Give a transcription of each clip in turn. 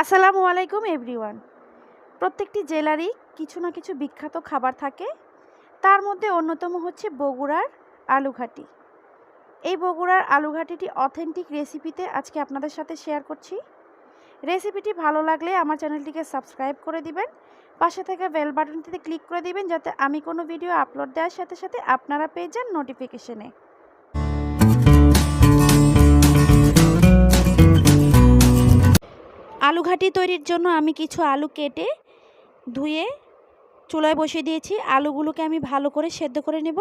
আসসালামু আলাইকুম এভরিওয়ান। প্রত্যেকটি জেলারই কিছু না কিছু বিখ্যাত খাবার থাকে। তার মধ্যে অন্যতম হচ্ছে বগুড়ার আলু ঘাটি। এই বগুড়ার আলু ঘাটিটি অথেন্টিক রেসিপিতে আজকে আপনাদের সাথে শেয়ার করছি। রেসিপিটি ভালো লাগলে আমার চ্যানেলটিকে সাবস্ক্রাইব করে দিবেন, পাশে থাকা বেল বাটনটিতে ক্লিক করে দিবেন যাতে আমি কোনো ভিডিও আপলোড দেওয়ার সাথে সাথে আপনারা পেয়ে যান নোটিফিকেশনে। আলু ঘাটি তৈরির জন্য আমি কিছু আলু কেটে ধুয়ে চুলায় বসিয়ে দিয়েছি। আলুগুলোকে আমি ভালো করে সেদ্ধ করে নেব।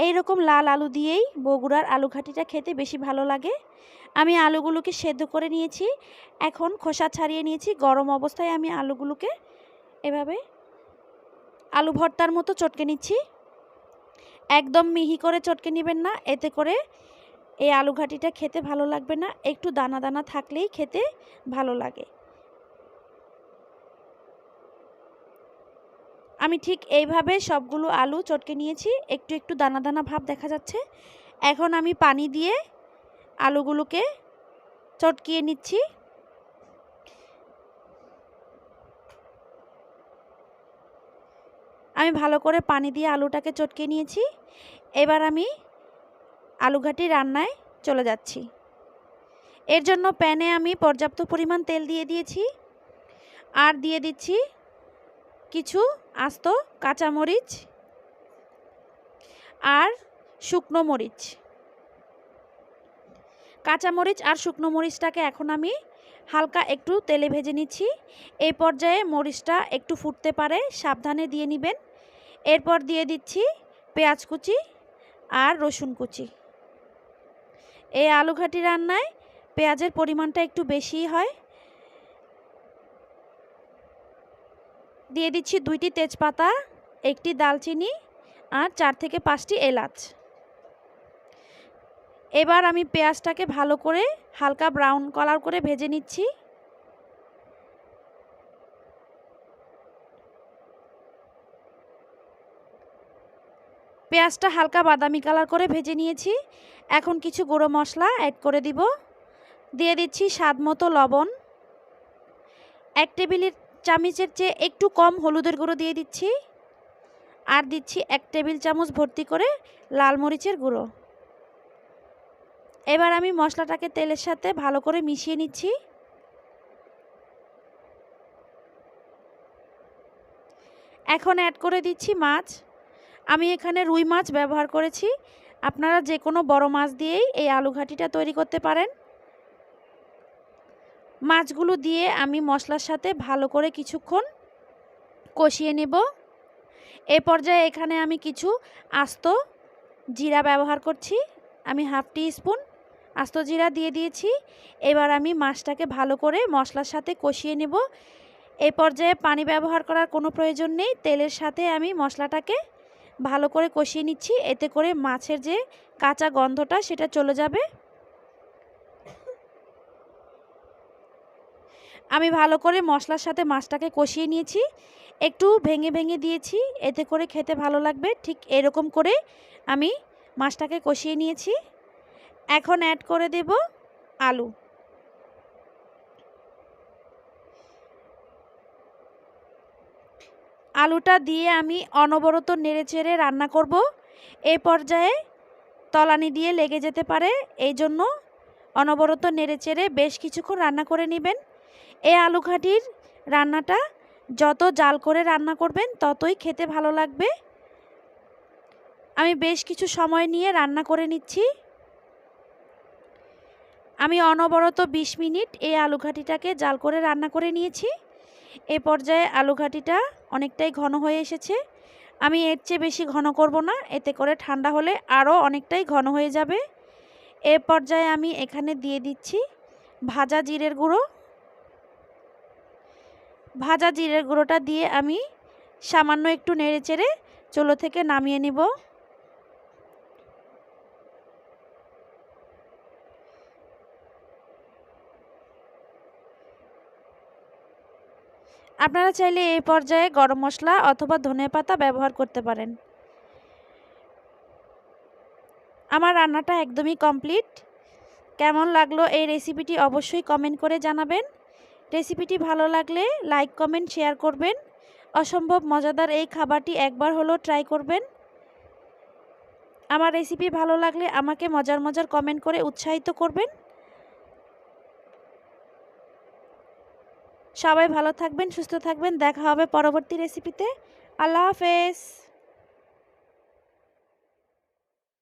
এই রকম লাল আলু দিয়েই বগুড়ার আলু ঘাটিটা খেতে বেশি ভালো লাগে। আমি আলুগুলোকে সেদ্ধ করে নিয়েছি, এখন খোসা ছাড়িয়ে নিয়েছি। গরম অবস্থায় আমি আলুগুলোকে এভাবে আলু ভর্তার মতো চটকে নিচ্ছি। একদম মিহি করে চটকে নেবেন না, এতে করে এই আলু ঘাটিটা খেতে ভালো লাগবে না। একটু দানা দানা থাকলেই খেতে ভালো লাগে। আমি ঠিক এইভাবে সবগুলো আলু চটকে নিয়েছি, একটু একটু দানা দানা ভাব দেখা যাচ্ছে। এখন আমি পানি দিয়ে আলুগুলোকে চটকিয়ে নিচ্ছি। আমি ভালো করে পানি দিয়ে আলুটাকে চটকিয়ে নিয়েছি। এবার আমি আলু ঘাটি রান্নায় চলে যাচ্ছি। এর জন্য প্যানে আমি পর্যাপ্ত পরিমাণ তেল দিয়ে দিয়েছি, আর দিয়ে দিচ্ছি কিছু আস্ত কাঁচামরিচ আর শুকনো মরিচ। কাঁচামরিচ আর শুকনো মরিচটাকে এখন আমি হালকা একটু তেলে ভেজে নিচ্ছি। এই পর্যায়ে মরিচটা একটু ফুটতে পারে, সাবধানে দিয়ে নেবেন। এরপর দিয়ে দিচ্ছি পেঁয়াজ কুচি আর রসুন কুচি। এই আলু ঘাটি রান্নায় পেঁয়াজের পরিমাণটা একটু বেশিই হয়। দিয়ে দিচ্ছি 2টি তেজপাতা, 1টি দালচিনি আর 4 থেকে 5টি এলাচ। এবার আমি পেঁয়াজটাকে ভালো করে হালকা ব্রাউন কালার করে ভেজে নিচ্ছি। পেঁয়াজটা হালকা বাদামি কালার করে ভেজে নিয়েছি। এখন কিছু গুঁড়ো মশলা অ্যাড করে দিব। দিয়ে দিচ্ছি স্বাদ মতো লবণ, 1 টেবিল চামচের চেয়ে একটু কম হলুদের গুঁড়ো দিয়ে দিচ্ছি, আর দিচ্ছি 1 টেবিল চামচ ভর্তি করে লাল মরিচের গুঁড়ো। এবার আমি মশলাটাকে তেলের সাথে ভালো করে মিশিয়ে নিচ্ছি। এখন অ্যাড করে দিচ্ছি মাছ। আমি এখানে রুই মাছ ব্যবহার করেছি, আপনারা যে কোনো বড় মাছ দিয়েই এই আলু ঘাটিটা তৈরি করতে পারেন। মাছগুলো দিয়ে আমি মশলার সাথে ভালো করে কিছুক্ষণ কষিয়ে নেব। এ পর্যায়ে এখানে আমি কিছু আস্ত জিরা ব্যবহার করছি। আমি হাফ টি স্পুন আস্ত জিরা দিয়ে দিয়েছি। এবার আমি মাছটাকে ভালো করে মশলার সাথে কষিয়ে নেব। এই পর্যায়ে পানি ব্যবহার করার কোনো প্রয়োজন নেই, তেলের সাথে আমি মশলাটাকে ভালো করে কষিয়ে নিচ্ছি। এতে করে মাছের যে কাঁচা গন্ধটা সেটা চলে যাবে। আমি ভালো করে মশলার সাথে মাছটাকে কষিয়ে নিয়েছি, একটু ভেঙে ভেঙে দিয়েছি, এতে করে খেতে ভালো লাগবে। ঠিক এরকম করে আমি মাছটাকে কষিয়ে নিয়েছি। এখন অ্যাড করে দেব আলু। আলুটা দিয়ে আমি অনবরত নেড়েচেড়ে রান্না করব। এই পর্যায়ে তলানি দিয়ে লেগে যেতে পারে, এই জন্য অনবরত নেড়েচেড়ে বেশ কিছুক্ষণ রান্না করে নেবেন। এই আলু ঘাটির রান্নাটা যত জাল করে রান্না করবেন ততই খেতে ভালো লাগবে। আমি বেশ কিছু সময় নিয়ে রান্না করে নিচ্ছি। আমি অনবরত 20 মিনিট এই আলু ঘাটিটাকে জাল করে রান্না করে নিয়েছি। এই পর্যায়ে আলু ঘাটিটা অনেকটাই ঘন হয়ে এসেছে। আমি এর চেয়ে বেশি ঘন করব না, এতে করে ঠান্ডা হলে আরও অনেকটাই ঘন হয়ে যাবে। এ পর্যায়ে আমি এখানে দিয়ে দিচ্ছি ভাজা জিরের গুঁড়ো। ভাজা জিরের গুঁড়োটা দিয়ে আমি সামান্য একটু নেড়েচেড়ে চুলো থেকে নামিয়ে নেব। আপনারা চাইলে এই পর্যায়ে গরম মশলা অথবা ধনেপাতা ব্যবহার করতে পারেন। আমার রান্নাটা একদমই কমপ্লিট। কেমন লাগলো এই রেসিপিটি অবশ্যই কমেন্ট করে জানাবেন। রেসিপিটি ভালো লাগলে লাইক কমেন্ট শেয়ার করবেন। অসম্ভব মজাদার এই খাবারটি একবার হলেও ট্রাই করবেন। আমার রেসিপি ভালো লাগলে আমাকে মজার মজার কমেন্ট করে উৎসাহিত করবেন। সবাই ভালো থাকবেন, সুস্থ থাকবেন। দেখা হবে পরবর্তী রেসিপিতে। আল্লাহ হাফেজ।